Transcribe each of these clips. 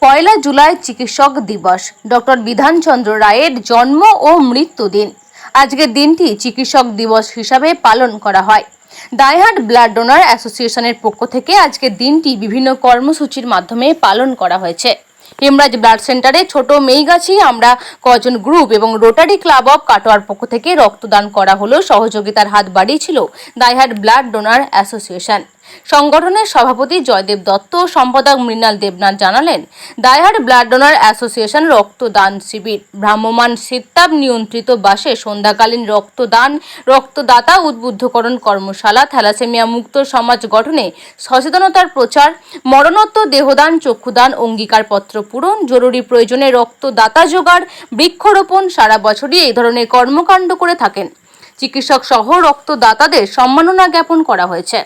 পয়লা জুলাই চিকিৎসক দিবস ডক্টর বিধানচন্দ্র রায়ের জন্ম ও মৃত্যুদিন। আজকের দিনটি চিকিৎসক দিবস হিসাবে পালন করা হয়। ডাইহার্ট ব্লাড ডোনার অ্যাসোসিয়েশনের পক্ষ থেকে আজকের দিনটি বিভিন্ন কর্মসূচির মাধ্যমে পালন করা হয়েছে। হেমরাজ ব্লাড সেন্টারে ছোট মেইগাছি আমরা কজন গ্রুপ এবং রোটারি ক্লাব অফ কাটোয়ার পক্ষ থেকে রক্তদান করা হলো। সহযোগিতার হাত বাড়িয়েছিল ডাইহার্ট ব্লাড ডোনার অ্যাসোসিয়েশন। সংগঠনের সভাপতি জয়দেব দত্ত ও সম্পাদক মৃণাল দেবনাথ জানালেন, ডাইহার্ট ব্লাড ডোনার অ্যাসোসিয়েশন রক্তদান শিবির ভ্রাম্যমাণ শীততাপ নিয়ন্ত্রিত বাসে সন্ধ্যাকালীন রক্তদান, রক্তদাতা উদ্বুদ্ধকরণ কর্মশালা, থ্যালাসেমিয়া মুক্ত সমাজ গঠনে সচেতনতার প্রচার, মরণোত্তর দেহদান, চক্ষুদান, অঙ্গীকারপত্র পূরণ, জরুরি প্রয়োজনে রক্তদাতা জোগাড়, বৃক্ষরোপণ সারা বছরই এই ধরনের কর্মকাণ্ড করে থাকেন। চিকিৎসক সহ রক্তদাতাদের সম্মাননা জ্ঞাপন করা হয়েছে।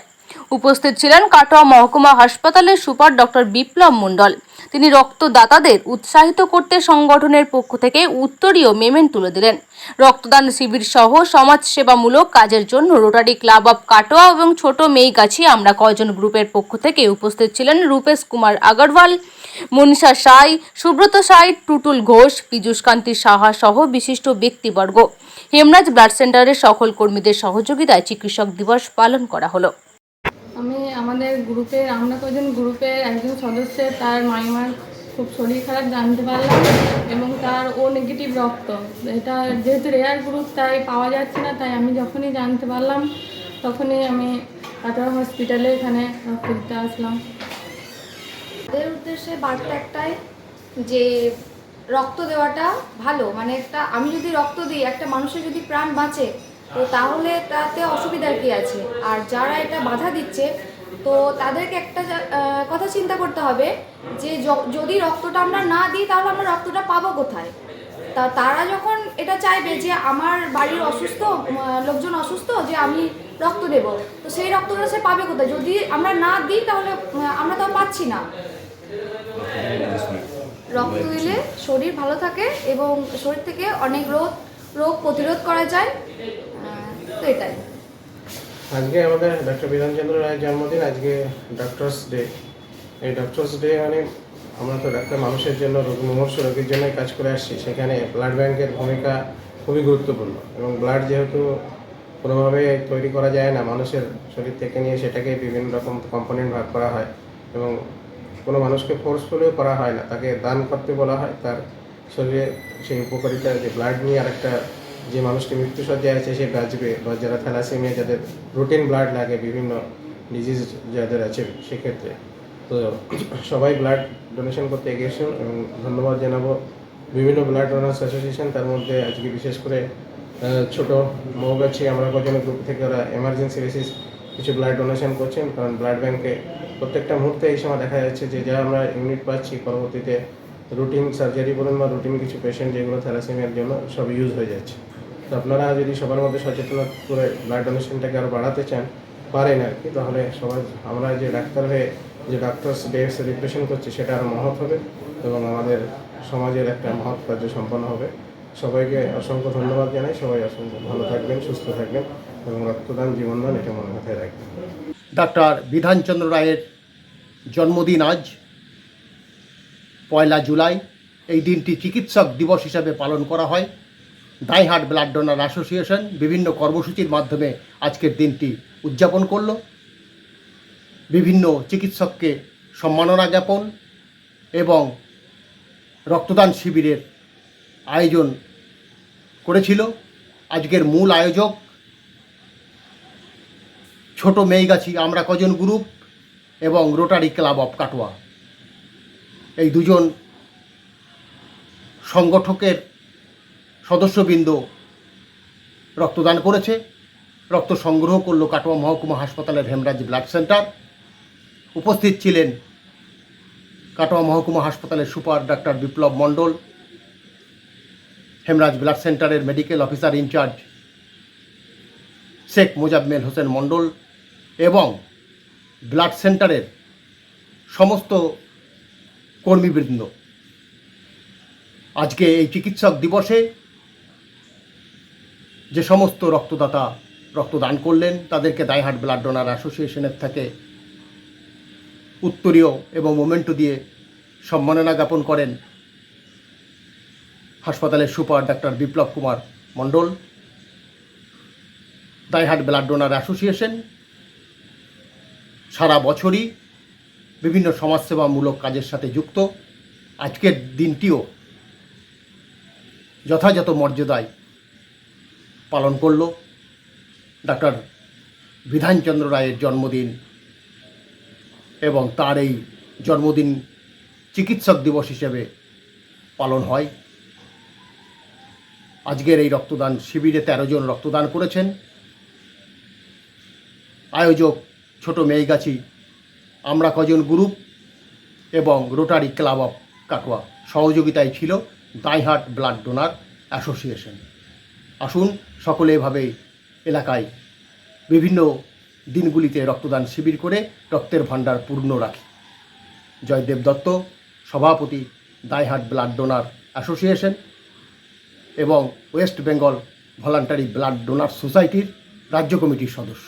উপস্থিত ছিলেন কাটোয়া মহকুমা হাসপাতালের সুপার ডক্টর বিপ্লব মণ্ডল। তিনি রক্তদাতাদের উৎসাহিত করতে সংগঠনের পক্ষ থেকে উত্তরীয় মেমেন্ট তুলে দিলেন। রক্তদান শিবির সহ সমাজসেবামূলক কাজের জন্য রোটারি ক্লাব অফ কাটোয়া এবং ছোট মেইগাছি আমরা কয়জন গ্রুপের পক্ষ থেকে উপস্থিত ছিলেন রূপেশ কুমার আগরওয়াল, মনীষা সাই, সুব্রত সাই, টুটুল ঘোষ, পীযূষকান্তি সাহা সহ বিশিষ্ট ব্যক্তিবর্গ। হেমরাজ ব্লাড সেন্টারের সকল কর্মীদের সহযোগিতায় চিকিৎসক দিবস পালন করা হলো। আমি আমাদের গ্রুপের আমরা কজন গ্রুপের একজন সদস্যের তার মাইমার খুব শরীর খারাপ জানতে পারলাম এবং তার ও নেগেটিভ রক্ত, এটা যেহেতু রেয়ার গ্রুপ তাই পাওয়া যাচ্ছে না, তাই আমি যখনই জানতে পারলাম তখনই আমি কাটোয়া হসপিটালে এখানে রক্ত দিতে আসলাম। তাদের উদ্দেশ্যে বার্তা একটাই যে রক্ত দেওয়াটা ভালো, মানে একটা আমি যদি রক্ত দিই একটা মানুষের যদি প্রাণ বাঁচে তো তাহলে তাতে অসুবিধার কী আছে। আর যারা এটা বাধা দিচ্ছে তো তাদেরকে একটা কথা চিন্তা করতে হবে যে যদি রক্তটা আমরা না দিই তাহলে আমরা রক্তটা পাবো কোথায়। তারা যখন এটা চাইবে যে আমার বাড়ির অসুস্থ লোকজন অসুস্থ যে আমি রক্ত দেব, তো সেই রক্তটা সে পাবে কোথায়? যদি আমরা না দিই তাহলে আমরা তো পাচ্ছি না। রক্ত দিলে শরীর ভালো থাকে এবং শরীর থেকে অনেক রোগ প্রতিরোধ করা যায়। তো এটাই আজকে আমাদের ডক্টর বিধানচন্দ্র রায়ের জন্মদিন, আজকে ডক্টরস ডে। এই ডক্টরস ডে মানে আমরা তো ডাক্তার মানুষের জন্য মুমূর্ষু রোগীর জন্যই কাজ করে আসছি, সেখানে ব্লাড ব্যাংকের ভূমিকা খুবই গুরুত্বপূর্ণ এবং ব্লাড যেহেতু কোনোভাবে তৈরি করা যায় না, মানুষের শরীর থেকে নিয়ে সেটাকে বিভিন্ন রকম কম্পোনেন্ট ভাগ করা হয় এবং কোনো মানুষকে ফোর্সফুলিও করা হয় না, তাকে দান করতে বলা হয়। তার শরীরে সেই উপকারিতা যে ব্লাড নিয়ে আরেকটা যে মানুষটি মৃত্যুসজ্জায় আছে সে বাঁচবে, বা যারা থ্যালাসেমিয়া যাদের রুটিন ব্লাড লাগে বিভিন্ন ডিজিজ যাদের আছে সেক্ষেত্রে, তো সবাই ব্লাড ডোনেশন করতে এগিয়েছেন এবং ধন্যবাদ জানাবো বিভিন্ন ব্লাড ডোনার্স অ্যাসোসিয়েশন। তার মধ্যে আজকে বিশেষ করে ছোট মৌগাছি আমরা কজন গ্রুপ থেকে ওরা এমার্জেন্সি বেসিস কিছু ব্লাড ডোনেশন করছেন, কারণ ব্লাড ব্যাংকে প্রত্যেকটা মুহূর্তে এই সময় দেখা যাচ্ছে যে যা আমরা ইউনিট পাচ্ছি পরবর্তীতে রুটিন সার্জারি বলুন বা রুটিন কিছু পেশেন্ট যেগুলো থ্যালাসেমিয়ার জন্য সব ইউজ হয়ে যাচ্ছে। তো আপনারা যদি সবার মধ্যে সচেতন করে ব্লাড ডোনেশনটাকে আরও বাড়াতে চান পারেন আর কি, তাহলে সবাই আমরা যে ডাক্তার হয়ে যে ডক্টরস ডে সেলিব্রেশন করছি সেটা আরও মহৎ হবে এবং আমাদের সমাজের একটা মহৎ কার্য সম্পন্ন হবে। সবাইকে অসংখ্য ধন্যবাদ জানাই। সবাই অসংখ্য ভালো থাকবেন, সুস্থ থাকবেন এবং রক্তদান জীবনদান এটা মনে মাথায় রাখবেন। ডক্টর বিধানচন্দ্র রায়ের জন্মদিন আজ পয়লা জুলাই। এই দিনটি চিকিৎসক দিবস হিসাবে পালন করা হয়। ডাইহার্ট ব্লাড ডোনার অ্যাসোসিয়েশন বিভিন্ন কর্মসূচির মাধ্যমে আজকের দিনটি উদযাপন করল। বিভিন্ন চিকিৎসককে সম্মাননা জ্ঞাপন এবং রক্তদান শিবিরের আয়োজন করেছিল। আজকের মূল আয়োজক ছোট মেইগাছি আমরা কজন গ্রুপ এবং রোটারি ক্লাব অফ কাটোয়া, এই দুজন সংগঠকের সদস্যবৃন্দ রক্তদান করেছে। রক্ত সংগ্রহ করল কাটোয়া মহকুমা হাসপাতালের হেমরাজ ব্লাড সেন্টার। উপস্থিত ছিলেন কাটোয়া মহকুমা হাসপাতালের super doctor Biplab Mondal, Hemraj blood সেন্টারের medical officer incharge Sheikh Mozammel Hossain Mondal এবং ব্লাড সেন্টারের সমস্ত কর্মীবৃন্দ। আজকে এই চিকিৎসক দিবসে যে সমস্ত রক্তদাতা রক্তদান করলেন তাদেরকে ডাইহার্ট ব্লাড ডোনার অ্যাসোসিয়েশনের থেকে উত্তরীয় এবং মোমেন্টো দিয়ে সম্মাননা জ্ঞাপন করেন হাসপাতালের super doctor Biplab Kumar Mondal, দাইহাট blood donor association সারা বছরই বিভিন্ন সমাজসেবামূলক কাজের সাথে যুক্ত। আজকের দিনটিও যথাযথ মর্যাদায় পালন করল। ডাক্তার বিধানচন্দ্র রায়ের জন্মদিন এবং তার এই জন্মদিন চিকিৎসক দিবস হিসেবে পালন হয়। আজকের এই রক্তদান শিবিরে 13 জন রক্তদান করেছেন। আয়োজক ছোট মেয়েগাছি আমরা কজন গ্রুপ এবং রোটারি ক্লাব অফ কাটোয়া, সহযোগিতায় ছিল দাইহাট ব্লাড ডোনার অ্যাসোসিয়েশন। আসুন সকলে এভাবে এলাকায় বিভিন্ন দিনগুলিতে রক্তদান শিবির করে রক্তের ভাণ্ডার পূর্ণ রাখি। জয়দেব দত্ত, সভাপতি, দাইহাট ব্লাড ডোনার অ্যাসোসিয়েশন এবং West Bengal voluntary blood donor সোসাইটির রাজ্য কমিটির সদস্য।